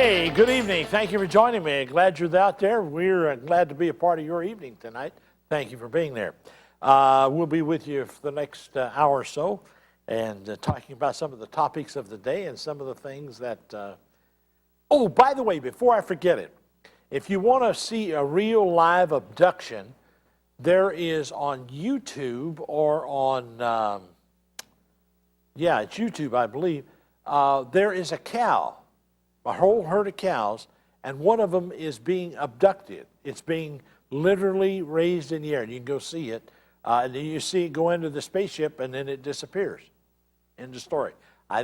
Hey, good evening. Thank you for joining me. Glad you're out there. We're glad to be a part of your evening tonight. Thank you for being there. We'll be with you for the next hour or so and talking about some of the topics of the day and some of the things that... Oh, by the way, before I forget it, if you want to see a real live abduction, there is on YouTube or on... it's YouTube, I believe. There is a cow, a whole herd of cows, and one of them is being abducted. It's being literally raised in the air. You can go see it. And then you see it go into the spaceship, and then it disappears. End of story. I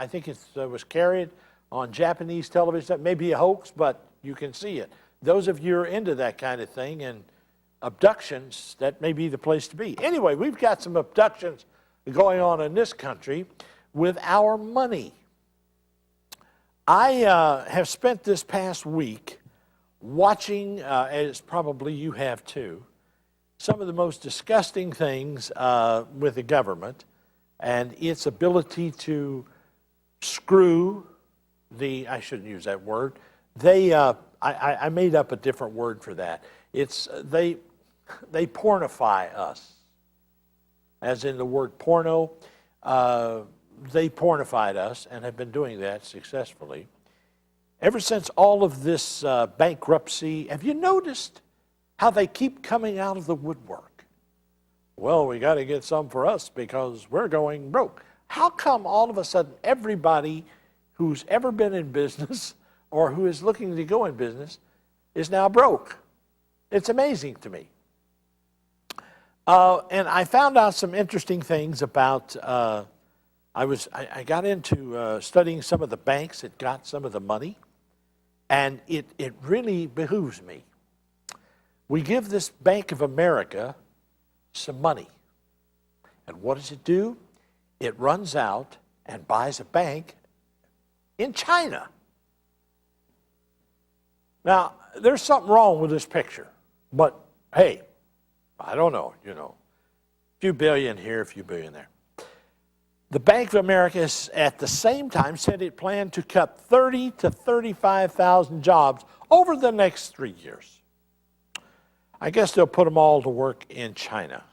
think it was carried on Japanese television. That may be a hoax, but you can see it. Those of you who are into that kind of thing and abductions, that may be the place to be. Anyway, we've got some abductions going on in this country with our money. I have spent this past week watching, as probably you have too, some of the most disgusting things with the government and its ability to screw the, I shouldn't use that word, I made up a different word for that. They pornify us, as in the word porno. They pornified us and have been doing that successfully. Ever since all of this bankruptcy, have you noticed how they keep coming out of the woodwork? Well, we got to get some for us because we're going broke. How come all of a sudden everybody who's ever been in business or who is looking to go in business is now broke? It's amazing to me. And I found out some interesting things about... I got into studying some of the banks that got some of the money, and it really behooves me. We give this Bank of America some money, and what does it do? It runs out and buys a bank in China. Now, there's something wrong with this picture, but hey, I don't know, a few billion here, a few billion there. The Bank of America has, at the same time, said it planned to cut 30 to 35,000 jobs over the next 3 years. I guess they'll put them all to work in China.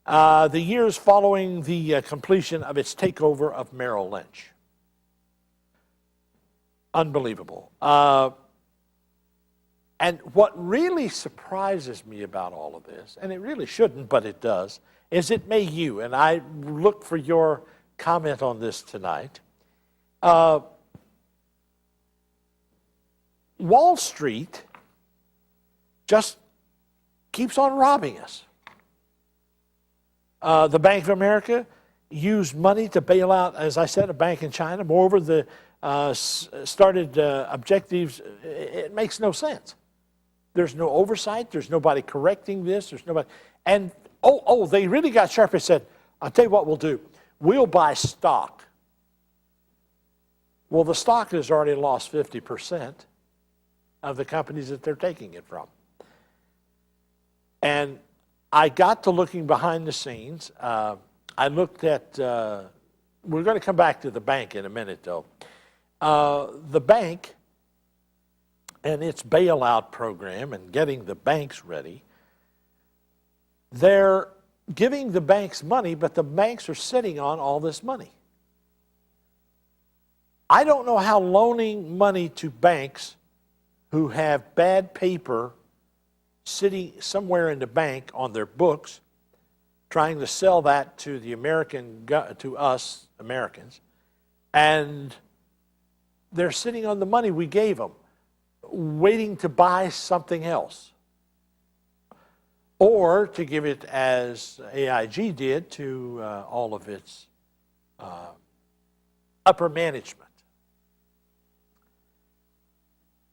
The years following the completion of its takeover of Merrill Lynch. Unbelievable. And what really surprises me about all of this, and it really shouldn't, but it does, is it may you, and I look for your comment on this tonight. Wall Street just keeps on robbing us. The Bank of America used money to bail out, as I said, a bank in China. Moreover, the started objectives, it makes no sense. There's no oversight. There's nobody correcting this. There's nobody. And they really got sharp and said, I'll tell you what we'll do. We'll buy stock. Well, the stock has already lost 50% of the companies that they're taking it from. And I got to looking behind the scenes. I looked at, we're going to come back to the bank in a minute, though. The bank and its bailout program and getting the banks ready, they're giving the banks money, but the banks are sitting on all this money. I don't know how loaning money to banks who have bad paper sitting somewhere in the bank on their books, trying to sell that to to us Americans, and they're sitting on the money we gave them, waiting to buy something else. Or to give it, as AIG did, to all of its upper management.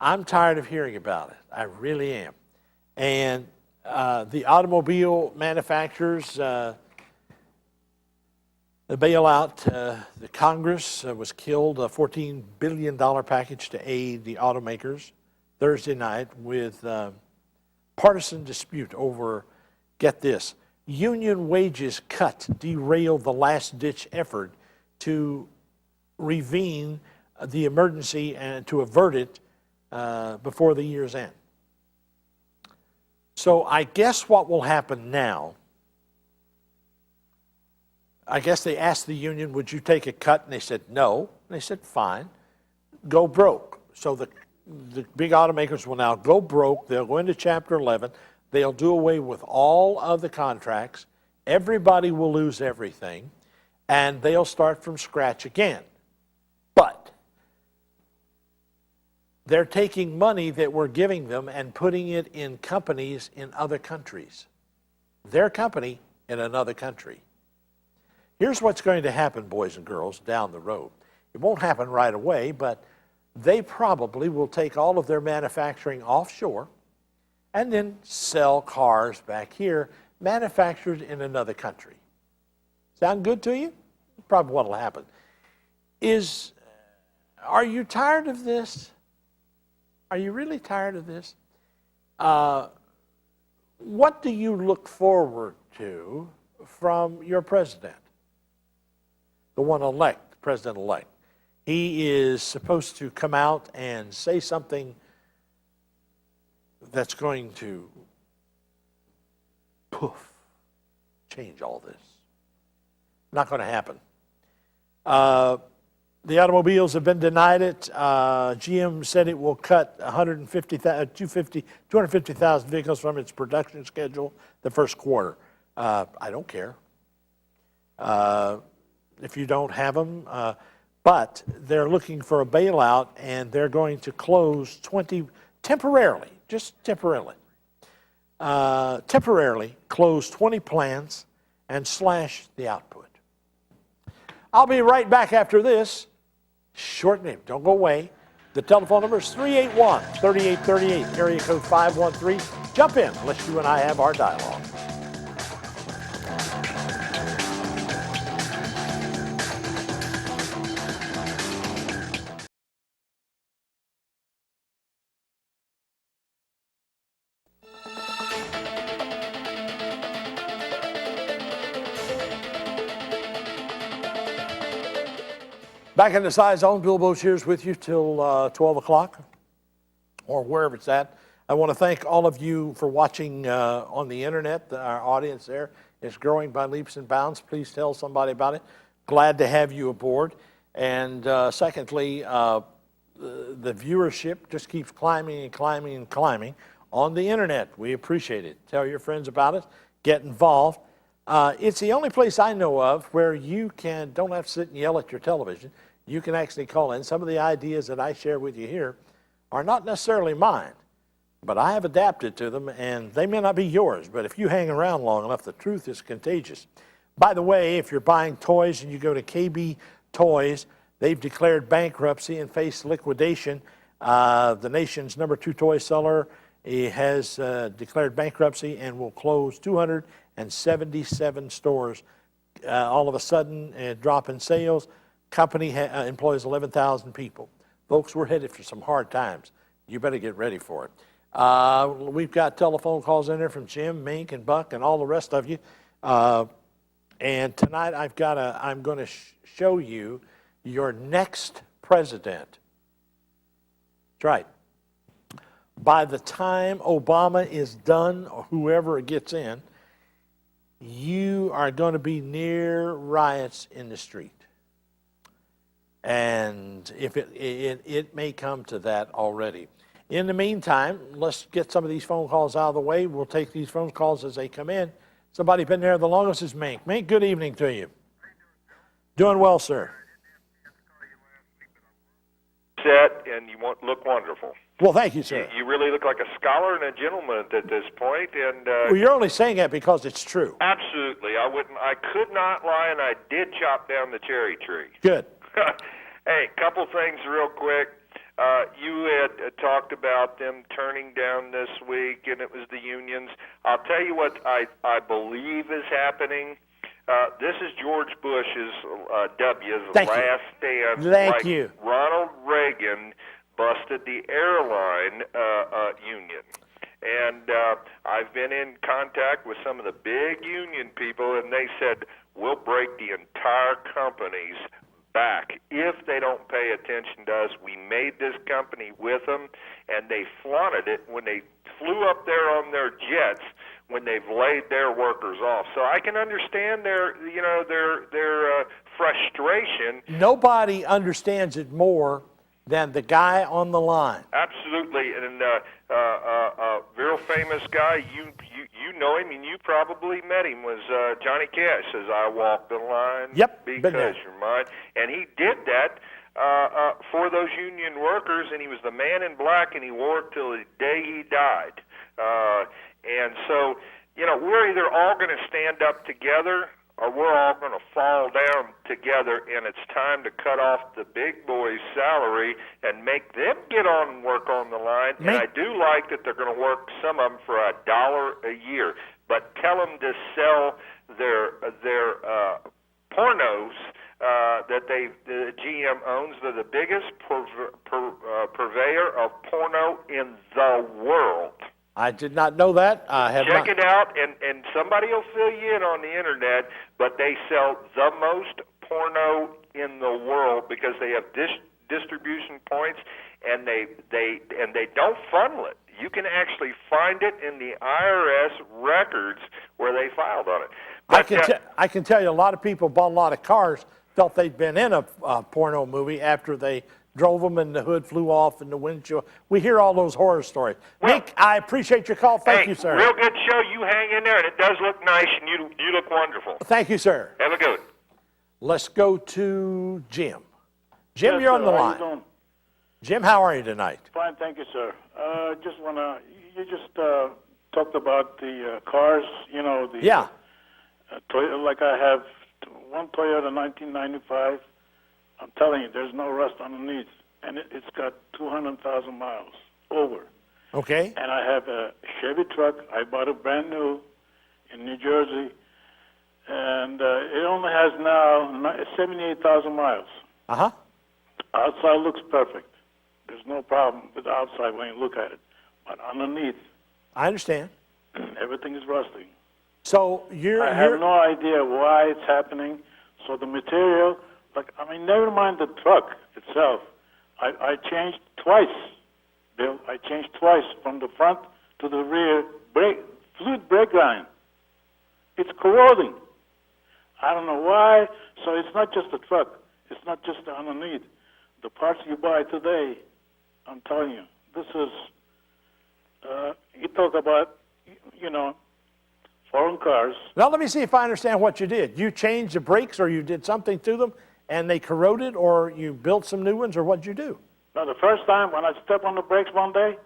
I'm tired of hearing about it. I really am. And the automobile manufacturers, the bailout, the Congress was killed, a $14 billion package to aid the automakers Thursday night with partisan dispute over, get this, union wages cut derailed the last-ditch effort to revive the emergency and to avert it before the year's end. So I guess what will happen now, I guess they asked the union, would you take a cut? And they said no. And they said, fine, go broke. So the big automakers will now go broke. They'll go into Chapter 11. They'll do away with all of the contracts. Everybody will lose everything. And they'll start from scratch again. But they're taking money that we're giving them and putting it in companies in other countries. Their company in another country. Here's what's going to happen, boys and girls, down the road. It won't happen right away, but they probably will take all of their manufacturing offshore and then sell cars back here, manufactured in another country. Sound good to you? Probably what will happen. Are you tired of this? Are you really tired of this? What do you look forward to from your president? The one elect, president-elect. He is supposed to come out and say something that's going to change all this. Not going to happen. The automobiles have been denied it. GM said it will cut 250,000 vehicles from its production schedule the first quarter. I don't care if you don't have them. But they're looking for a bailout, and they're going to close 20, temporarily close 20 plants and slash the output. I'll be right back after this. Short name, don't go away. The telephone number is 381-3838, area code 513. Jump in, let's you and I have our dialogue. Back in the Scizone, Bill Boshears with you till 12 o'clock or wherever it's at. I want to thank all of you for watching on the internet. Our audience there is growing by leaps and bounds. Please tell somebody about it. Glad to have you aboard. And secondly, the viewership just keeps climbing and climbing and climbing on the internet. We appreciate it. Tell your friends about it. Get involved. It's the only place I know of where you don't have to sit and yell at your television. You can actually call in. Some of the ideas that I share with you here are not necessarily mine, but I have adapted to them, and they may not be yours, but if you hang around long enough, the truth is contagious. By the way, if you're buying toys and you go to KB Toys, they've declared bankruptcy and face liquidation. The nation's number 2 toy seller has declared bankruptcy and will close 277 stores. All of a sudden, a drop in sales. Company employs 11,000 people. Folks, we're headed for some hard times. You better get ready for it. We've got telephone calls in there from Jim, Mink, and Buck, and all the rest of you. And tonight I'm going to show you your next president. That's right. By the time Obama is done, or whoever gets in, you are going to be near riots in the street. And if it may come to that already. In the meantime, let's get some of these phone calls out of the way. We'll take these phone calls as they come in. Somebody been there the longest is Mink. Mink, good evening to you. Doing well, sir. Set and you look wonderful. Well, thank you, sir. You really look like a scholar and a gentleman at this point, and well, you're only saying that because it's true. Absolutely, I could not lie, and I did chop down the cherry tree. Good. Hey, couple things real quick. You had talked about them turning down this week, and it was the unions. I'll tell you what I believe is happening. This is George Bush's W's last stand. Thank you. Ronald Reagan busted the airline union. And I've been in contact with some of the big union people, and they said, we'll break the entire company's back if they don't pay attention to us. We made this company with them, and they flaunted it when they flew up there on their jets when they've laid their workers off. So I can understand their frustration. Nobody understands it more than the guy on the line. Absolutely, and a real famous guy, you know him, and you probably met him, was Johnny Cash, says, I walk the line because you're mine. And he did that for those union workers, and he was the man in black, and he wore it till the day he died. And so, we're either all going to stand up together or we're all going to fall down together, and it's time to cut off the big boys' salary and make them get on and work on the line. And I do like that they're going to work, some of them, for $1 a year, but tell them to sell their pornos that the GM owns. They're the biggest purveyor of porno in the world. I did not know that. I have Check it out, and somebody will fill you in on the internet, but they sell the most porno in the world because they have distribution points, and they don't funnel it. You can actually find it in the IRS records where they filed on it. But, I can tell you a lot of people bought a lot of cars, felt they'd been in a porno movie after they drove them and the hood flew off and the windshield. We hear all those horror stories. Well, Nick, I appreciate your call. Thank you, sir. Real good show. You hang in there, and it does look nice, and you look wonderful. Thank you, sir. Have a good one. Let's go to Jim. Jim, Yes, you're on sir. the How line. you doing? Jim, how are you tonight? Fine, thank you, sir. You just talked about the cars, Yeah. Toyota, like I have one Toyota 1995. I'm telling you, there's no rust underneath, and it's got 200,000 miles over. Okay. And I have a Chevy truck. I bought it brand new in New Jersey, and it only has now 78,000 miles. Uh-huh. Outside looks perfect. There's no problem with the outside when you look at it. But underneath, I understand. everything is rusting. So I have no idea why it's happening. So the material, never mind the truck itself. I changed twice, Bill. I changed twice from the front to the rear fluid brake line. It's corroding. I don't know why. So it's not just the truck. It's not just the underneath. The parts you buy today, I'm telling you, this is, you talk about, foreign cars. Now, let me see if I understand what you did. You changed the brakes or you did something to them and they corroded, or you built some new ones, or what'd you do? Now, the first time when I stepped on the brakes one day,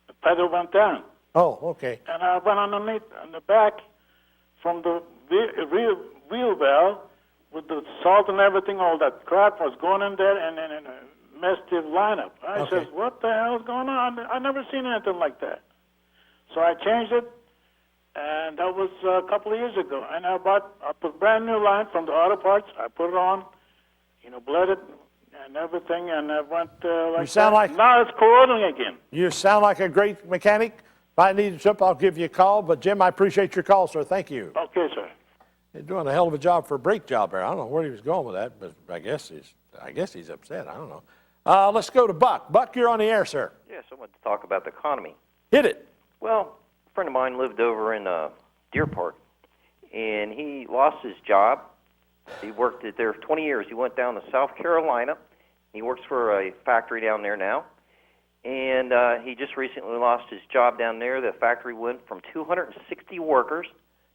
the pedal went down. Oh, okay. And I went underneath on the back from the rear wheel valve with the salt and everything, all that crap was going in there and then a messed the lineup. I says, what the hell is going on? I never seen anything like that. So I changed it, and that was a couple of years ago. And I put a brand new line from the auto parts. I put it on, bled it and everything, and I went like you sound that. Now it's corroding again. You sound like a great mechanic. If I need help, I'll give you a call. But, Jim, I appreciate your call, sir. Thank you. Okay, sir. He's doing a hell of a job for a brake job there. I don't know where he was going with that, but I guess he's upset. I don't know. Let's go to Buck. Buck, you're on the air, sir. Yes, I want to talk about the economy. Hit it. Well, a friend of mine lived over in Deer Park, and he lost his job. He worked there for 20 years. He went down to South Carolina. He works for a factory down there now. And he just recently lost his job down there. The factory went from 260 workers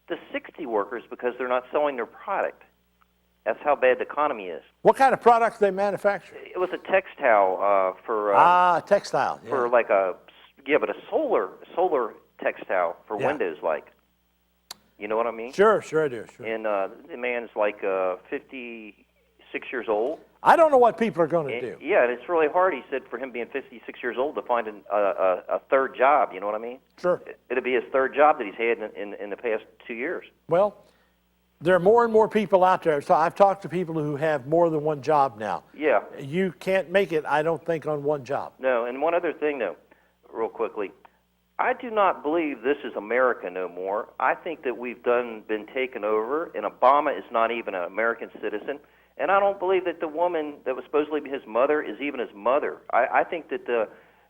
to 60 workers because they're not selling their product. That's how bad the economy is. What kind of product they manufacture? It was a textile for textile. Yeah. for like a a solar textile for windows, like. You know what I mean? Sure, I do. Sure. And the man's like 56 years old. I don't know what people are going to do. Yeah, and it's really hard, he said, for him being 56 years old to find a third job, you know what I mean? Sure. It'll be his third job that he's had in the past 2 years. Well, there are more and more people out there. So I've talked to people who have more than one job now. Yeah. You can't make it, I don't think, on one job. No, and one other thing, though, real quickly. I do not believe this is America no more. I think that we've been taken over, and Obama is not even an American citizen. And I don't believe that the woman that was supposedly his mother is even his mother. I think that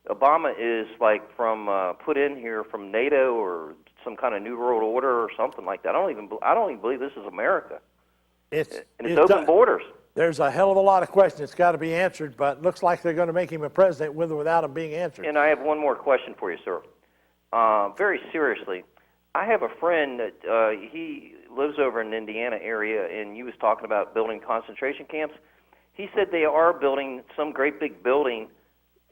Obama is like from put in here from NATO or some kind of New World Order or something like that. I don't even believe this is America. It's open borders. There's a hell of a lot of questions that's got to be answered, but looks like they're going to make him a president with or without him being answered. And I have one more question for you, sir. Very seriously, I have a friend that he lives over in the Indiana area, and you was talking about building concentration camps. He said they are building some great big building,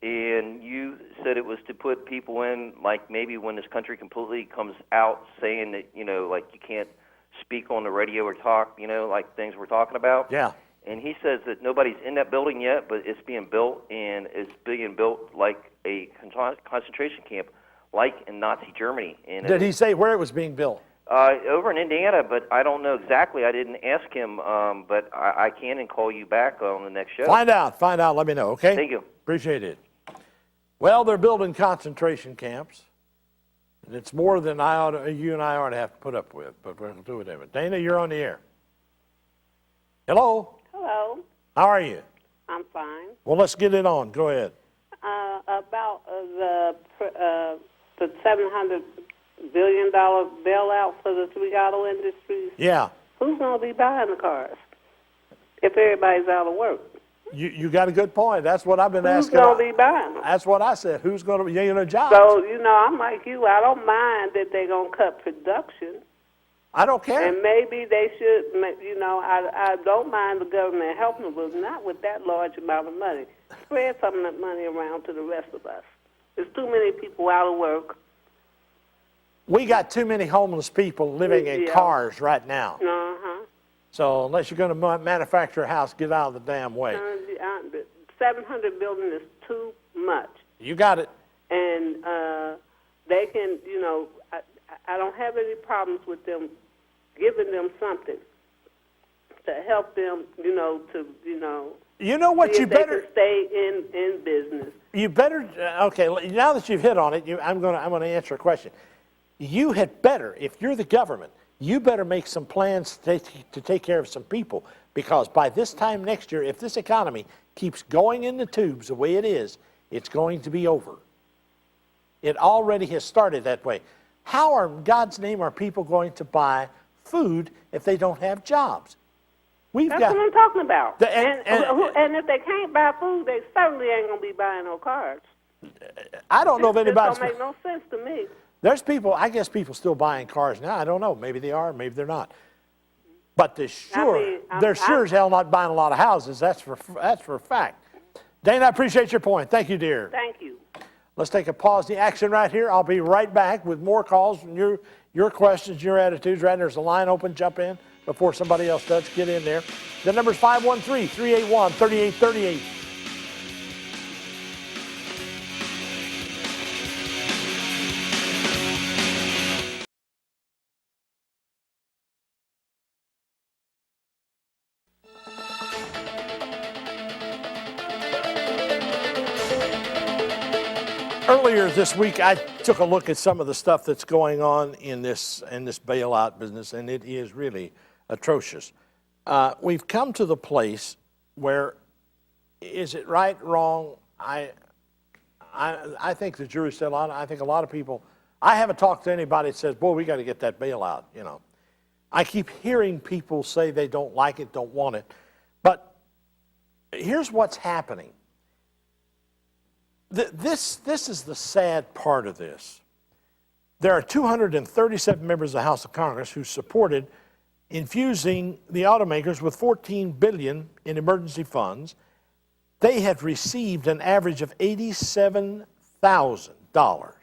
and you said it was to put people in, like maybe when this country completely comes out saying that, you know, like you can't speak on the radio or talk, you know, like things we're talking about. Yeah. And he says that nobody's in that building yet, but it's being built, and it's being built like a concentration camp, like in Nazi Germany. And Did he say where it was being built? Over in Indiana, but I don't know exactly. I didn't ask him, but I can and call you back on the next show. Find out, let me know, okay? Thank you. Appreciate it. Well, they're building concentration camps. And it's more than you and I ought to have to put up with, but we're going to do it anyway. Dana, you're on the air. Hello? Hello, How are you? I'm fine. Well, let's get it on. Go ahead. About the $700 billion bailout for the three auto industries. Yeah. Who's going to be buying the cars if everybody's out of work? You got a good point. That's what I've been Who's asking. going to be buying them? That's what I said. Who's going to be getting a job? So, you know, I'm like you. I don't mind that they're going to cut production. I don't care. And maybe they should, you know, I don't mind the government helping them, but not with that large amount of money. Spread some of that money around to the rest of us. There's too many people out of work. We got too many homeless people living in cars right now. Uh-huh. So unless you're going to manufacture a house, get out of the damn way. 700 billion is too much. You got it. And they can, you know, I don't have any problems with them giving them something to help them, you know, You know what? You they better can stay in business. You better. Okay. Now that you've hit on it, I'm going to answer a question. You had better, if you're the government, you better make some plans to take care of some people, because by this time next year, if this economy keeps going in the tubes the way it is, it's going to be over. It already has started that way. How in God's name are people going to buy food if they don't have jobs? That's what I'm talking about. And if they can't buy food, they certainly ain't going to be buying no cars. I don't know if anybody's... It don't make no sense to me. There's people, I guess people still buying cars now. I don't know. Maybe they are, maybe they're not. But they're sure as hell not buying a lot of houses. That's for a fact. Dana, I appreciate your point. Thank you, dear. Thank you. Let's take a pause the action right here. I'll be right back with more calls from your questions, your attitudes. Right there's a line open. Jump in before somebody else does. Get in there. The number's 513-381-3838. Earlier this week, I took a look at some of the stuff that's going on in this bailout business, and it is really atrocious. We've come to the place where, is it right, wrong? I think the jury's still on. I think a lot of people. I haven't talked to anybody that says, "Boy, we got to get that bailout." You know, I keep hearing people say they don't like it, don't want it, but here's what's happening. This is the sad part of this. There are 237 members of the House of Congress who supported infusing the automakers with $14 billion in emergency funds. They have received an average of $87,000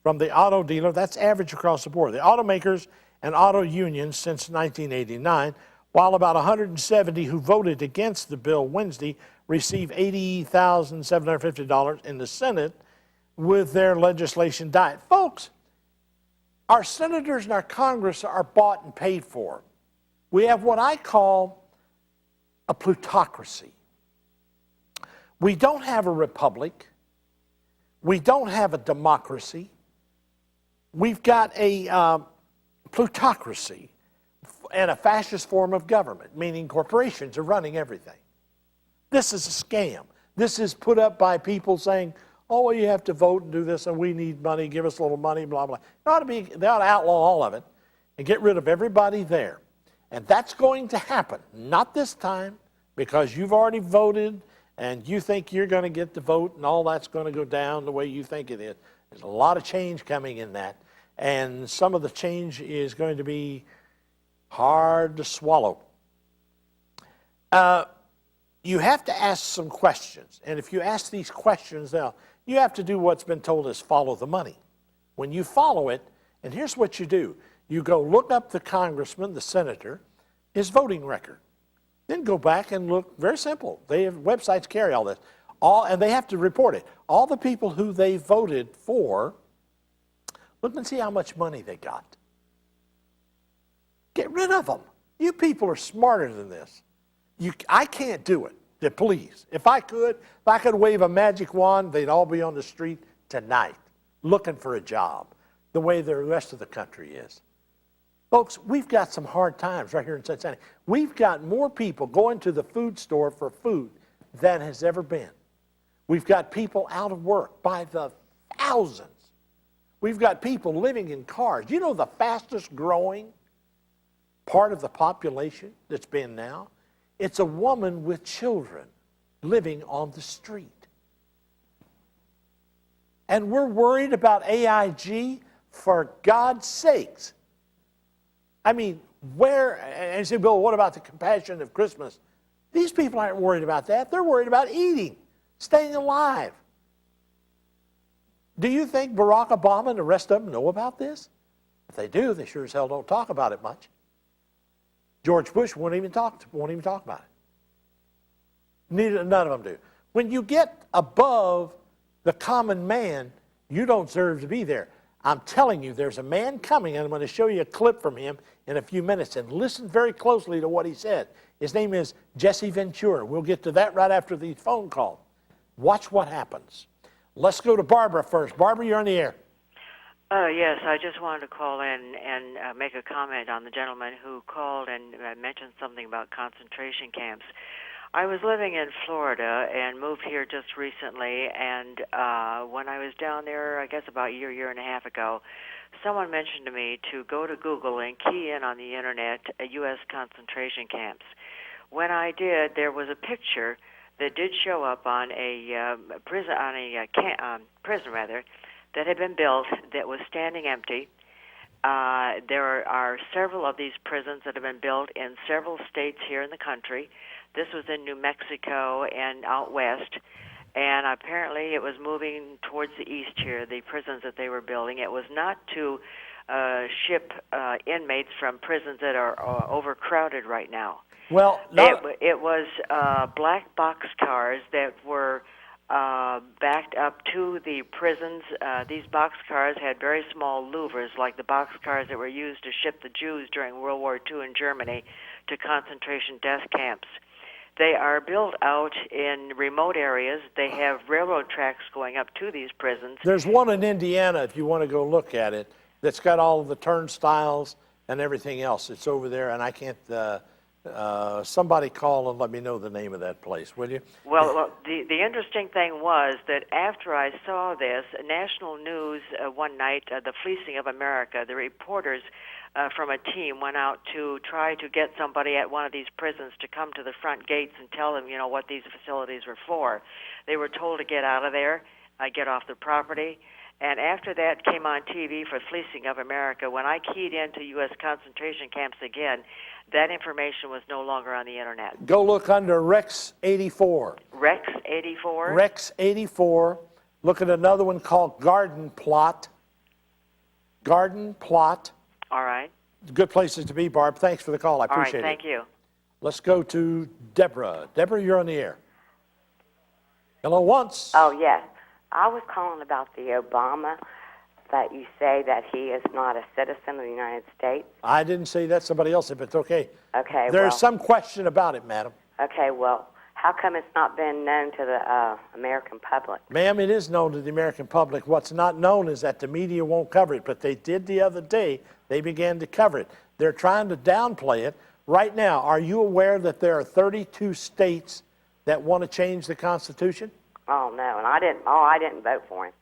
from the auto dealer. That's average across the board. The automakers and auto unions since 1989, while about 170 who voted against the bill Wednesday receive $80,750 in the Senate with their legislation diet. Folks, our senators and our Congress are bought and paid for. We have what I call a plutocracy. We don't have a republic. We don't have a democracy. We've got a plutocracy. and a fascist form of government, meaning corporations are running everything. This is a scam. This is put up by people saying, oh, well, you have to vote and do this, and we need money, give us a little money, blah, blah. They ought to outlaw all of it and get rid of everybody there. And that's going to happen, not this time, because you've already voted and you think you're going to get the vote and all that's going to go down the way you think it is. There's a lot of change coming in that, and some of the change is going to be hard to swallow. You have to ask some questions, and if you ask these questions now, you have to do what's been told is follow the money. When you follow it, and here's what you do. You go look up the congressman, the senator, his voting record. Then go back and look, very simple. They have websites carry all this. And they have to report it. All the people who they voted for, look and see how much money they got. Get rid of them. You people are smarter than this. I can't do it. Please. If I could wave a magic wand, they'd all be on the street tonight looking for a job, the way the rest of the country is. Folks, we've got some hard times right here in Cincinnati. We've got more people going to the food store for food than has ever been. We've got people out of work by the thousands. We've got people living in cars. You know the fastest growing part of the population that's been now? It's a woman with children living on the street. And we're worried about AIG, for God's sakes. I mean, and you say, Bill, what about the compassion of Christmas? These people aren't worried about that. They're worried about eating, staying alive. Do you think Barack Obama and the rest of them know about this? If they do, they sure as hell don't talk about it much. George Bush won't even talk about it. None of them do. When you get above the common man, you don't deserve to be there. I'm telling you, there's a man coming, and I'm going to show you a clip from him in a few minutes, and listen very closely to what he said. His name is Jesse Ventura. We'll get to that right after the phone call. Watch what happens. Let's go to Barbara first. Barbara, you're on the air. Yes, I just wanted to call in and make a comment on the gentleman who called and mentioned something about concentration camps. I was living in Florida and moved here just recently, and when I was down there, I guess about a year and a half ago, someone mentioned to me to go to Google and key in on the internet U.S. concentration camps. When I did, there was a picture that did show up on a prison that had been built that was standing empty. There are several of these prisons that have been built in several states here in the country. This was in New Mexico and out west, and apparently it was moving towards the east here, the prisons that they were building. It was not to ship inmates from prisons that are overcrowded right now. Well, it was black box cars that were backed up to the prisons. These box cars had very small louvers, like the box cars that were used to ship the Jews during World War II in Germany to concentration death camps. They are built out in remote areas. They have railroad tracks going up to these prisons. There's one in Indiana, if you want to go look at it, that's got all of the turnstiles and everything else. It's over there, and I can't... somebody call and let me know the name of that place, will you? Well, the interesting thing was that after I saw this, national news one night, the Fleecing of America, the reporters from a team went out to try to get somebody at one of these prisons to come to the front gates and tell them, what these facilities were for. They were told to get out of there, get off the property. And after that came on TV for Fleecing of America. When I keyed into U.S. concentration camps again, that information was no longer on the internet. Go look under Rex 84. Rex 84? Rex 84. Look at another one called Garden Plot. Garden Plot. All right. Good places to be, Barb. Thanks for the call. I appreciate it. All right, thank you. Let's go to Deborah. Deborah, you're on the air. Hello once. Oh, yes. I was calling about the Obama, that you say that he is not a citizen of the United States. I didn't say that. Somebody else said, but it's okay. Okay, There's some question about it, madam. Okay, well, how come it's not been known to the American public? Ma'am, it is known to the American public. What's not known is that the media won't cover it, but they did the other day. They began to cover it. They're trying to downplay it. Right now, are you aware that there are 32 states that want to change the Constitution? Oh no, and I didn't vote for him.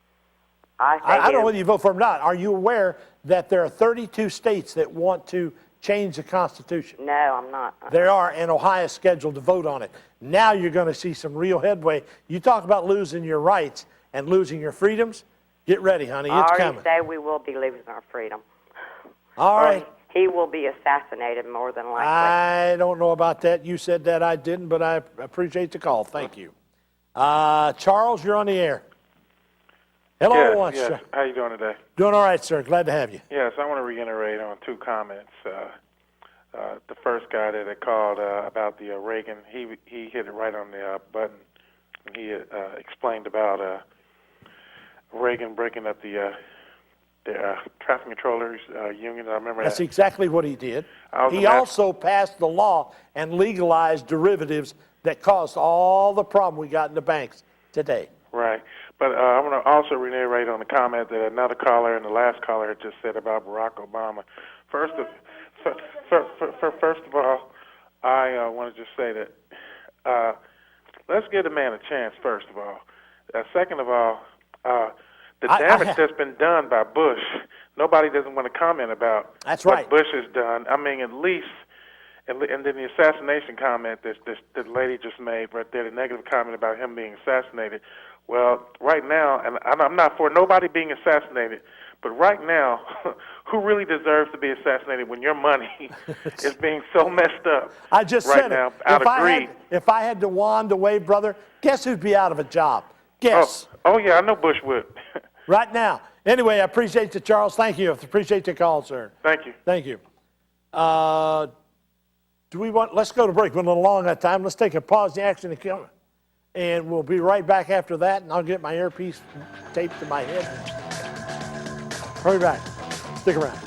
I don't know whether you vote for him or not. Are you aware that there are 32 states that want to change the Constitution? No, I'm not. There are, and Ohio is scheduled to vote on it. Now you're going to see some real headway. You talk about losing your rights and losing your freedoms. Get ready, honey. It's I coming. already say we will be losing our freedom. All right. He will be assassinated more than likely. I don't know about that. You said that, I didn't, but I appreciate the call. Thank you. Charles, you're on the air. Hello, Yes. How you doing today? Doing all right, sir. Glad to have you. Yes, I want to reiterate on two comments. The first guy that had called about the Reagan, he hit it right on the button. He explained about Reagan breaking up the traffic controllers union. I remember That's that. exactly what he did. He gonna also passed the law and legalized derivatives that caused all the problem we got in the banks today. Right. But I want to also reiterate on the comment that another caller and the last caller had just said about Barack Obama. First of all, I want to just say that let's give the man a chance, first of all. Second of all, the damage that's been done by Bush, nobody doesn't want to comment about what Bush has done. I mean, at least, and then the assassination comment that the lady just made right there, the negative comment about him being assassinated. Well, right now, and I'm not for nobody being assassinated, but right now, who really deserves to be assassinated when your money is being so messed up? I just right said now, it. out of greed. If I had to wand away, brother, guess who'd be out of a job? Guess. Oh yeah, I know Bush would. Right now. Anyway, I appreciate you, Charles. Thank you. I appreciate your call, sir. Thank you. Thank you. Let's go to break. We're a little long that time. Let's take a pause in the action and we'll be right back after that, and I'll get my earpiece taped to my head. Hurry back. Stick around.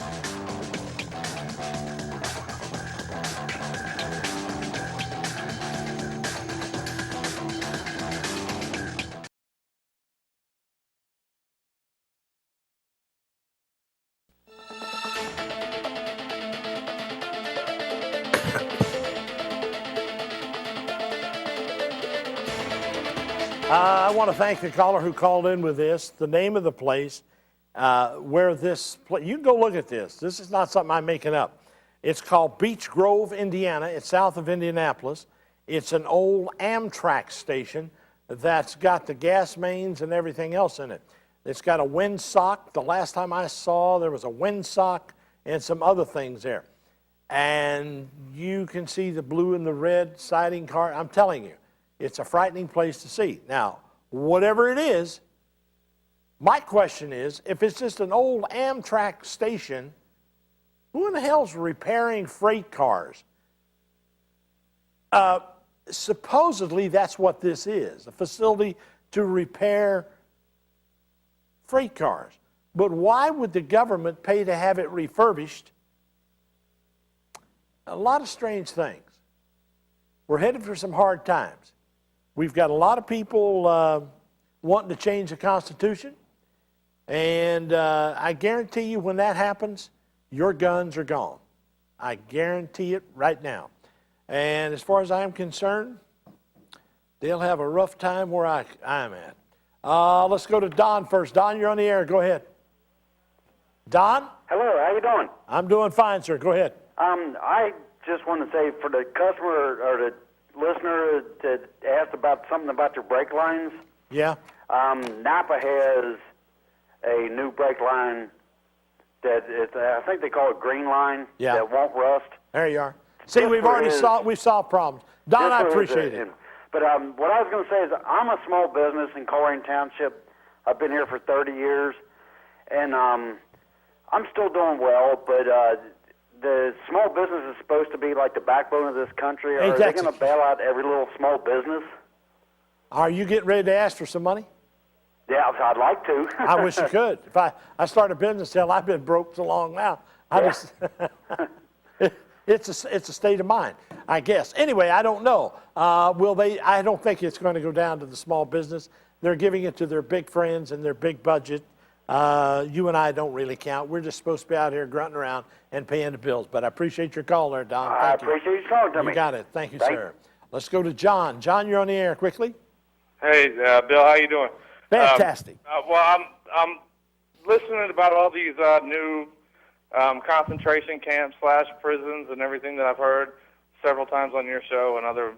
I want to thank the caller who called in with this. The name of the place where this you can go look at this. This is not something I'm making up. It's called Beech Grove, Indiana. It's south of Indianapolis. It's an old Amtrak station that's got the gas mains and everything else in it. It's got a windsock. The last time I saw, there was a windsock and some other things there. And you can see the blue and the red siding car. I'm telling you, it's a frightening place to see. Now, whatever it is, my question is, if it's just an old Amtrak station, who in the hell's repairing freight cars? Supposedly, that's what this is, a facility to repair freight cars. But why would the government pay to have it refurbished? A lot of strange things. We're headed for some hard times. We've got a lot of people wanting to change the Constitution, and I guarantee you when that happens, your guns are gone. I guarantee it right now. And as far as I'm concerned, they'll have a rough time where I'm at. Let's go to Don first. Don, you're on the air. Go ahead. Don? Hello, how you doing? I'm doing fine, sir. Go ahead. I just want to say for the customer or the listener that asked about something about your brake lines. Yeah. Napa has a new brake line that I think they call it green line. Yeah. That won't rust. There you are. See, we've solved problems. Don, I appreciate it. But what I was going to say is I'm a small business in Coleraine Township. I've been here for 30 years, and I'm still doing well, but the small business is supposed to be like the backbone of this country. Are they going to bail out every little small business? Are you getting ready to ask for some money? Yeah, I'd like to. I wish you could. If I start a business, I've been broke so long now. It's a state of mind, I guess. Anyway, I don't know. Will they? I don't think it's going to go down to the small business. They're giving it to their big friends and their big budget you and I don't really count. We're just supposed to be out here grunting around and paying the bills. But I appreciate your call there, Don. I Thank you. appreciate you talking to me. You got it. Thank you, Thank sir. Let's go to John. John, you're on the air quickly. Hey, Bill, how you doing? Fantastic. Well, I'm listening about all these new concentration camps / prisons and everything that I've heard several times on your show and other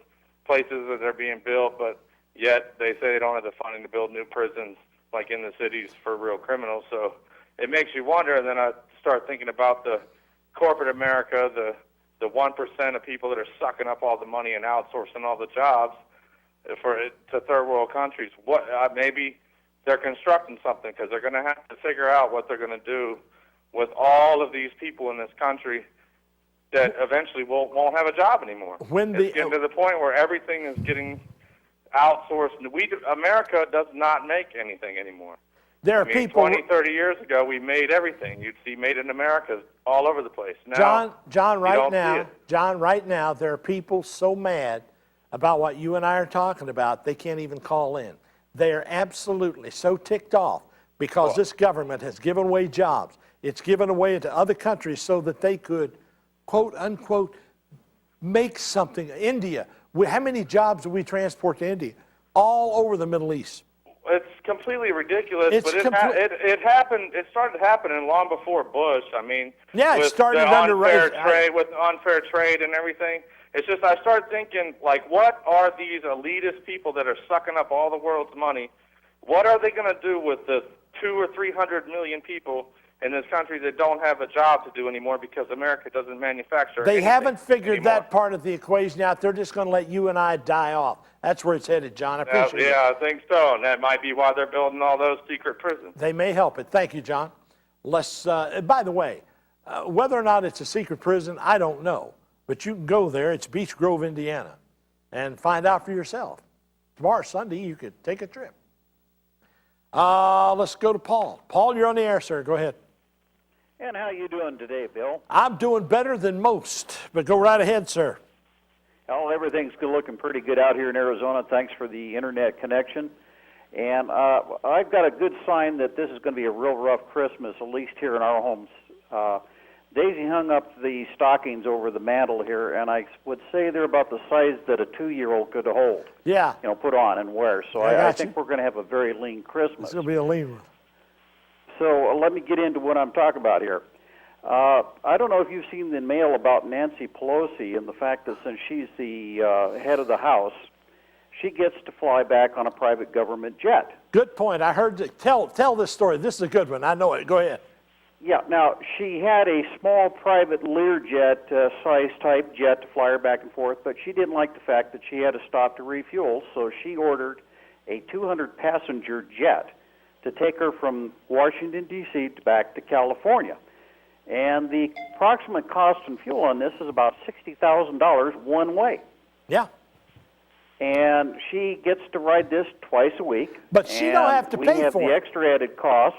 places that they're being built, but yet they say they don't have the funding to build new prisons like in the cities for real criminals. So it makes you wonder, and then I start thinking about the corporate America, the 1% of people that are sucking up all the money and outsourcing all the jobs to third world countries. What maybe they're constructing something, because they're going to have to figure out what they're going to do with all of these people in this country that eventually won't have a job anymore. It's getting to the point where everything is getting outsourced. America does not make anything anymore. There are people 20, 30 years ago, we made everything. You'd see Made in America all over the place. Now, John, right now, there are people so mad about what you and I are talking about, they can't even call in. They are absolutely so ticked off because this government has given away jobs. It's given away to other countries so that they could, quote unquote, make something. India, how many jobs do we transport to India? All over the Middle East. It's completely ridiculous, but it happened. It started happening long before Bush. I mean, it started under Reagan. With unfair trade and everything. It's just I start thinking, like, what are these elitist people that are sucking up all the world's money? What are they going to do with the 200 or 300 million people in this country that don't have a job to do anymore because America doesn't manufacture They anything haven't figured anymore. that part of the equation out. They're just going to let you and I die off. That's where it's headed, John. I appreciate it. Yeah, I think so, and that might be why they're building all those secret prisons. They may help it. Thank you, John. Let's. By the way, whether or not it's a secret prison, I don't know. But you can go there. It's Beech Grove, Indiana, and find out for yourself. Tomorrow, Sunday, you could take a trip. Let's go to Paul. Paul, you're on the air, sir. Go ahead. And how you doing today, Bill? I'm doing better than most, but go right ahead, sir. Oh, everything's looking pretty good out here in Arizona. Thanks for the internet connection. And I've got a good sign that this is going to be a real rough Christmas, at least here in our homes. Daisy hung up the stockings over the mantle here, and I would say they're about the size that a 2-year-old could hold. Yeah. Put on and wear. So I think we're going to have a very lean Christmas. It's going to be a lean one. So let me get into what I'm talking about here. I don't know if you've seen the mail about Nancy Pelosi and the fact that since she's the head of the House, she gets to fly back on a private government jet. Good point. I heard. Tell this story. This is a good one. I know it. Go ahead. Yeah. Now, she had a small private Learjet size type jet to fly her back and forth, but she didn't like the fact that she had to stop to refuel, so she ordered a 200-passenger jet to take her from Washington, D.C. back to California. And the approximate cost in fuel on this is about $60,000 one way. Yeah. And she gets to ride this twice a week. But she don't have to pay for it. We have the extra added cost.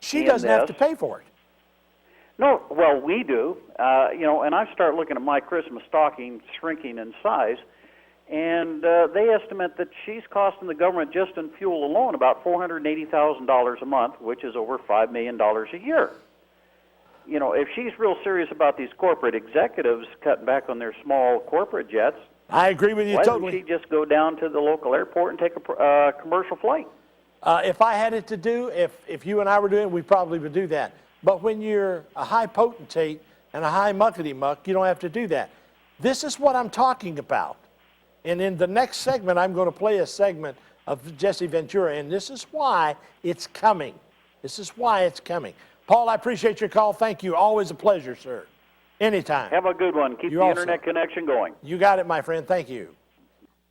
She doesn't have to pay for it. No, well, we do. And I start looking at my Christmas stocking shrinking in size, and they estimate that she's costing the government just in fuel alone about $480,000 a month, which is over $5 million a year. If she's real serious about these corporate executives cutting back on their small corporate jets, I agree with you totally. Why doesn't she just go down to the local airport and take a commercial flight? If I had it to do, if you and I were doing it, we probably would do that. But when you're a high potentate and a high muckety-muck, you don't have to do that. This is what I'm talking about. And in the next segment, I'm going to play a segment of Jesse Ventura, and this is why it's coming. This is why it's coming. Paul, I appreciate your call. Thank you. Always a pleasure, sir. Anytime. Have a good one. Keep the internet connection going. You got it, my friend. Thank you.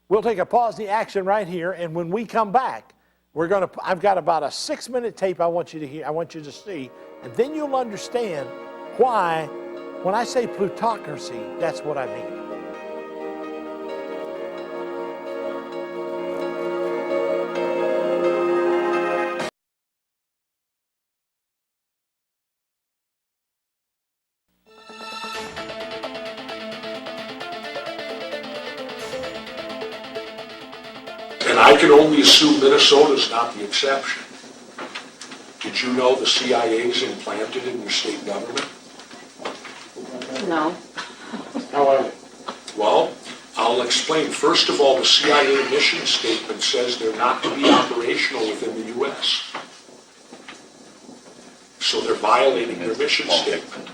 We'll take a pause the action right here, and when we come back, I've got about a 6-minute tape I want you to hear. I want you to see, and then you'll understand why, when I say plutocracy, that's what I mean. And I can only assume Minnesota's not the exception. Did you know the CIA is implanted in your state government? No. How are you? Well, I'll explain. First of all, the CIA mission statement says they're not to be operational within the U.S. So they're violating their mission statement.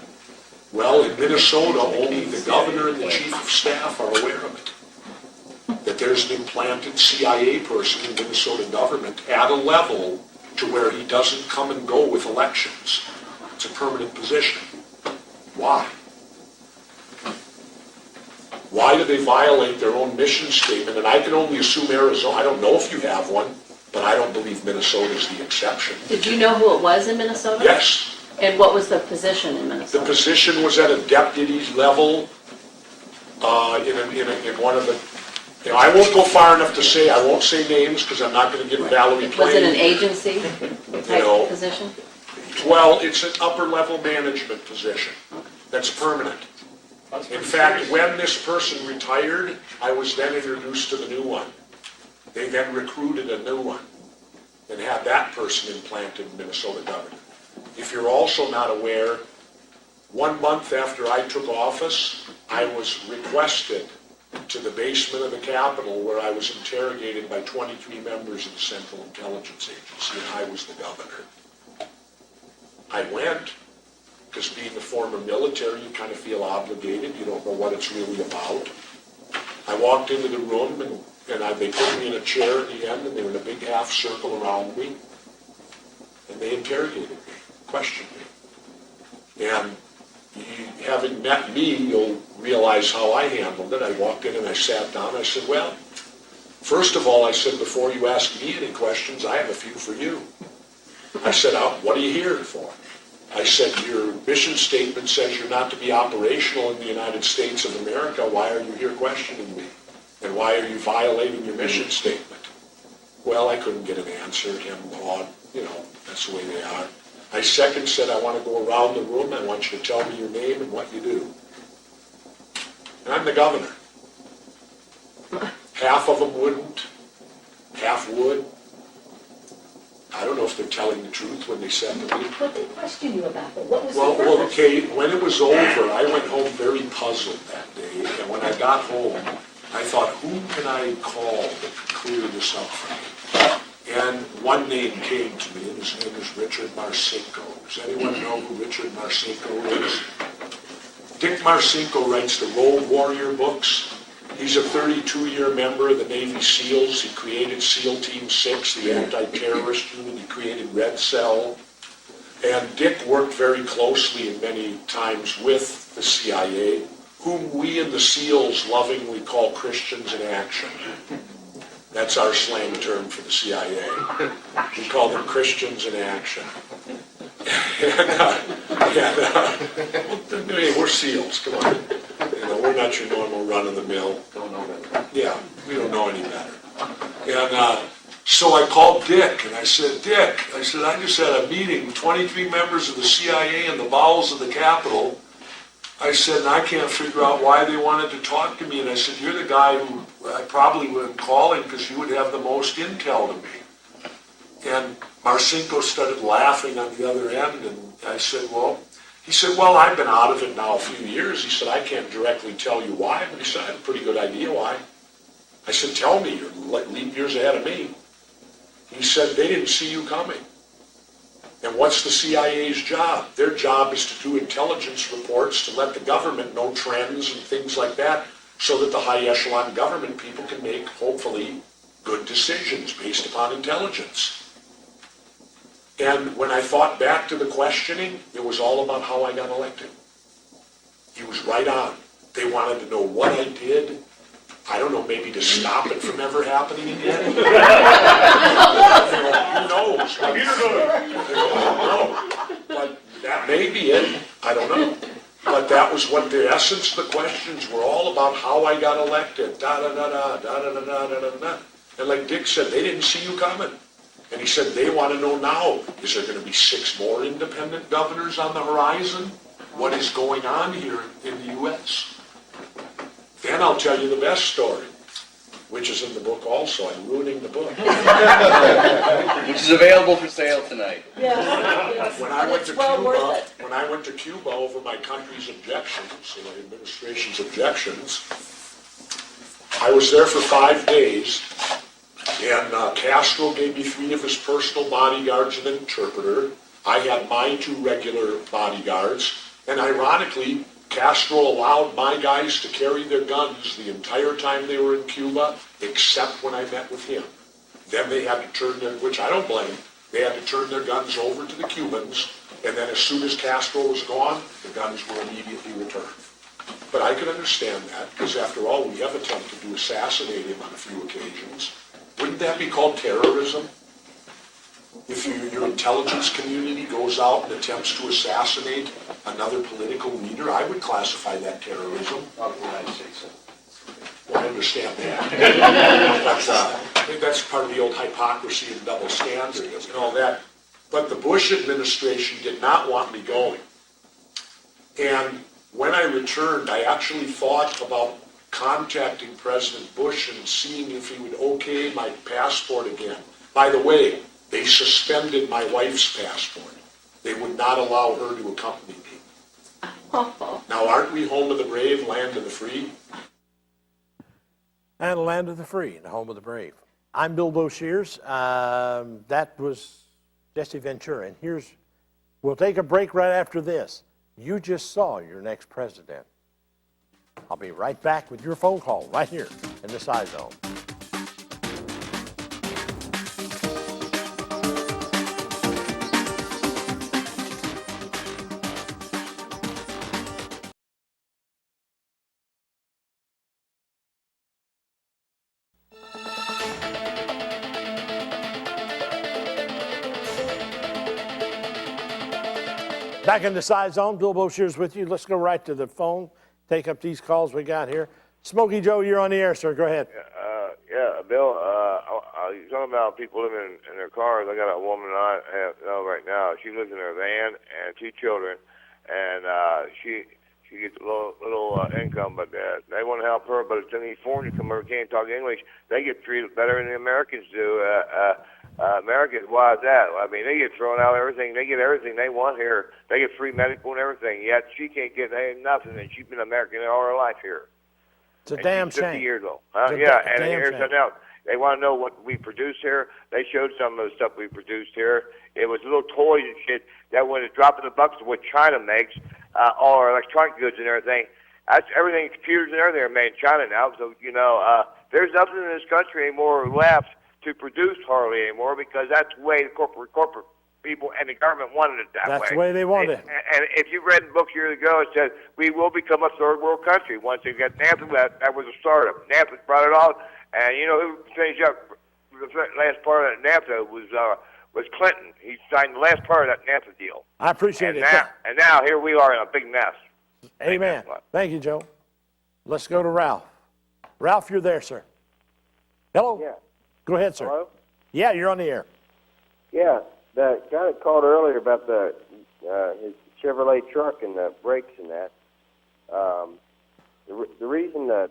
Well, in Minnesota, only the governor and the chief of staff are aware of it. That there's an implanted CIA person in Minnesota government at a level to where he doesn't come and go with elections. It's a permanent position. Why? Why do they violate their own mission statement? And I can only assume Arizona. I don't know if you have one, but I don't believe Minnesota is the exception. Did you know who it was in Minnesota? Yes. And what was the position in The Minnesota? position was at a deputy level in one of the. You know, I won't go far enough to say. I won't say names because I'm not going to get Valerie Was Plain. it an agency type No. position? Well, it's an upper level management position. That's permanent. In fact, when this person retired, I was then introduced to the new one. They then recruited a new one and had that person implanted in Minnesota government. If you're also not aware, 1 month after I took office, I was requested to the basement of the Capitol where I was interrogated by 23 members of the Central Intelligence Agency, and I was the governor. I went, because being a former military, you kind of feel obligated. You don't know what it's really about. I walked into the room, and they put me in a chair at the end, and they were in a big half circle around me, and they interrogated me, questioned me. And having met me, you'll realize how I handled it. I walked in and I sat down. I said, well, first of all, I said, before you ask me any questions, I have a few for you. I said, what are you here for? I said, your mission statement says you're not to be operational in the United States of America. Why are you here questioning me? And why are you violating your mission statement? Well, I couldn't get an answer. Him, that's the way they are. I second said, I want to go around the room. I want you to tell me your name and what you do. And I'm the governor. Half of them wouldn't. Half would. I don't know if they're telling the truth when they said to me. What did they question you about? What was Well, the purpose? okay, when it was over, I went home very puzzled that day. And when I got home, I thought, who can I call that could clear this up for me? And one name came to me, and his name is Richard Marcinko. Does anyone know who Richard Marcinko is? Dick Marcinko writes the Road Warrior books. He's a 32-year member of the Navy SEALs. He created SEAL Team 6, the anti-terrorist unit. He created Red Cell. And Dick worked very closely and many times with the CIA, whom we in the SEALs lovingly call Christians in Action. That's our slang term for the CIA. We call them Christians in Action. We're SEALs, come on. We're not your normal run-of-the-mill. Don't know better. Yeah, we don't know any better. And so I called Dick, and I said, Dick, I just had a meeting with 23 members of the CIA in the bowels of the Capitol. I said, and I can't figure out why they wanted to talk to me. And I said, you're the guy who I probably would have calling because you would have the most intel to me. And Marcinko started laughing on the other end, and I said, he said, I've been out of it now a few years. He said, I can't directly tell you why, but he said, I have a pretty good idea why. I said, tell me, you're leap years ahead of me. He said, they didn't see you coming. And what's the CIA's job? Their job is to do intelligence reports to let the government know trends and things like that so that the high echelon government people can make, hopefully, good decisions based upon intelligence. And when I thought back to the questioning, it was all about how I got elected. He was right on. They wanted to know what I did. I don't know, maybe to stop it from ever happening again. Who knows? But that may be it. I don't know. But that was what the essence of the questions were all about, how I got elected. Da-da-da-da. And like Dick said, they didn't see you coming. And he said, they want to know now, is there going to be 6 more independent governors on the horizon? What is going on here in the U.S.? Then I'll tell you the best story. which is in the book also. I'm ruining the book. Which is available for sale tonight. Yes. When I And went it's to well Cuba, worth it. when I went to Cuba over my country's objections, so my administration's objections, I was there for 5 days, and Castro gave me 3 of his personal bodyguards and an interpreter. I had my 2 regular bodyguards, and ironically, Castro allowed my guys to carry their guns the entire time they were in Cuba, except when I met with him. Then they had to turn their, which I don't blame, they had to turn their guns over to the Cubans, and then as soon as Castro was gone, the guns were immediately returned. But I could understand that, because after all, we have attempted to assassinate him on a few occasions. Wouldn't that be called terrorism? If your intelligence community goes out and attempts to assassinate another political leader, I would classify that terrorism. Well, I understand that. But I think that's part of the old hypocrisy and double standard and all that. But the Bush administration did not want me going. And when I returned, I actually thought about contacting President Bush and seeing if he would okay my passport again. By the way, they suspended my wife's passport. They would not allow her to accompany me. Now, aren't we home of the brave, land of the free? And land of the free, and the home of the brave. I'm Bill Boshears. That was Jesse Ventura. And we'll take a break right after this. You just saw your next president. I'll be right back with your phone call right here in the Scizone. Back in the Scizone, Bill Boshears with you. Let's go right to the phone, take up these calls we got here. Smokey Joe, you're on the air, sir. Go ahead. Yeah, Bill, you're talking about people living in their cars. I got a woman I know right now. She lives in her van and 2 children, and she gets a little income, but they want to help her, but it's any foreign newcomer who can't talk English. They get treated better than the Americans do. Americans, why is that? I mean, they get thrown out everything. They get everything they want here. They get free medical and everything, yet she can't get nothing, and she's been American all her life here. It's a damn she's 50 shame. years old. It's a Yeah, and damn here's shame. something else. They want to know what we produce here. They showed some of the stuff we produced here. It was little toys and shit that when it's dropping the bucks of what China makes, all our electronic goods and everything. That's everything, computers and everything are made in China now. So, there's nothing in this country anymore left to produce hardly anymore, because that's the way the corporate people and the government wanted it that way. That's the way they want it. And if you read the book years ago, it said we will become a third world country once they get NAFTA. That was a startup. NAFTA brought it on, and you know who finished up the last part of that NAFTA was Clinton. He signed the last part of that NAFTA deal. I appreciate it. And now here we are in a big mess. Amen. Thank you, Joe. Let's go to Ralph. Ralph, you're there, sir. Hello? Yeah. Go ahead, sir. Hello? Yeah, you're on the air. Yeah, the guy that called earlier about his Chevrolet truck and the brakes and that, the reason that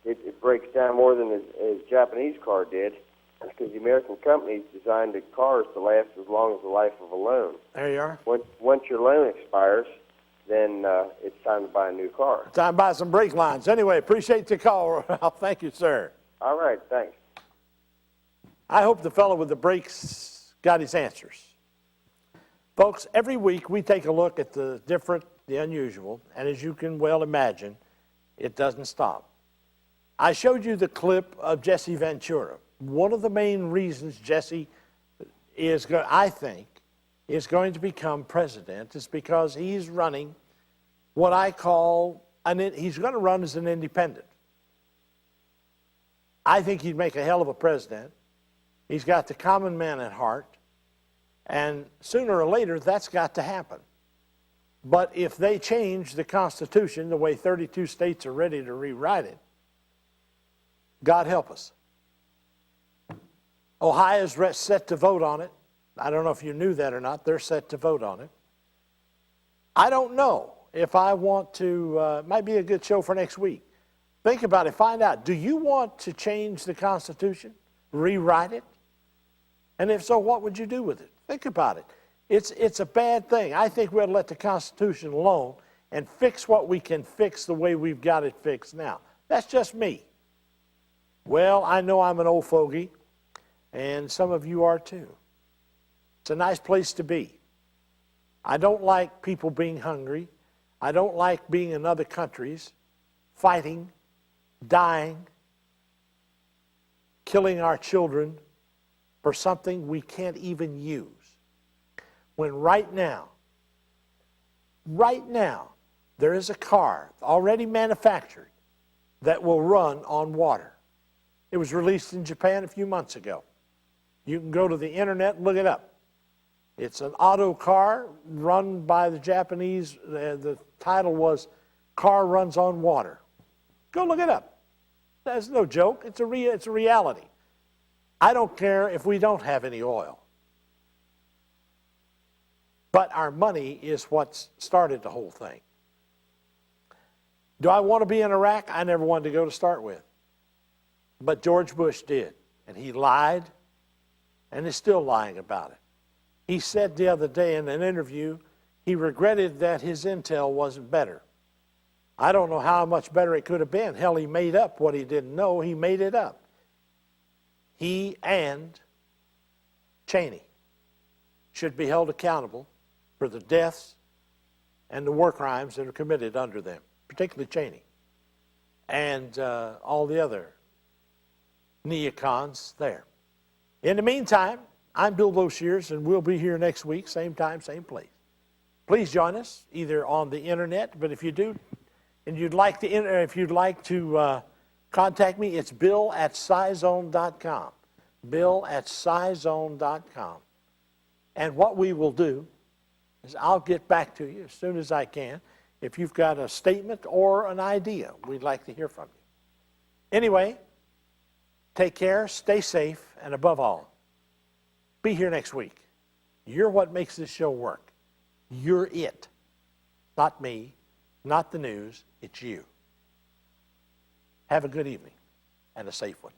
it breaks down more than his Japanese car did is because the American companies designed the cars to last as long as the life of a loan. There you are. Once your loan expires, then it's time to buy a new car. Time to buy some brake lines. Anyway, appreciate the call, Ralph. Thank you, sir. All right, thanks. I hope the fellow with the brakes got his answers. Folks, every week we take a look at the different, the unusual, and as you can well imagine, it doesn't stop. I showed you the clip of Jesse Ventura. One of the main reasons Jesse I think, is going to become president is because he's running what I call, he's going to run as an independent. I think he'd make a hell of a president. He's got the common man at heart, and sooner or later that's got to happen. But if they change the Constitution the way 32 states are ready to rewrite it, God help us. Ohio's set to vote on it. I don't know if you knew that or not. They're set to vote on it. I don't know if I want to, might be a good show for next week. Think about it. Find out, do you want to change the Constitution? Rewrite it? And if so, what would you do with it? Think about it. It's a bad thing. I think we ought to let the Constitution alone and fix what we can fix the way we've got it fixed now. That's just me. Well, I know I'm an old fogey, and some of you are too. It's a nice place to be. I don't like people being hungry. I don't like being in other countries, fighting, dying, killing our children for something we can't even use. When right now, there is a car already manufactured that will run on water. It was released in Japan a few months ago. You can go to the internet and look it up. It's an auto car run by the Japanese. The title was Car Runs on Water. Go look it up. That's no joke. It's a reality. I don't care if we don't have any oil. But our money is what started the whole thing. Do I want to be in Iraq? I never wanted to go to start with. But George Bush did. And he lied and is still lying about it. He said the other day in an interview he regretted that his intel wasn't better. I don't know how much better it could have been. Hell, he made up what he didn't know. He made it up. He and Cheney should be held accountable for the deaths and the war crimes that are committed under them, particularly Cheney and all the other neocons there. In the meantime, I'm Bill Boshears, and we'll be here next week, same time, same place. Please join us either on the internet, but if you do, and you'd like to contact me, it's bill@scizone.com. bill@scizone.com. And what we will do is I'll get back to you as soon as I can. If you've got a statement or an idea, we'd like to hear from you. Anyway, take care, stay safe, and above all, be here next week. You're what makes this show work. You're it. Not me, not the news, it's you. Have a good evening and a safe one.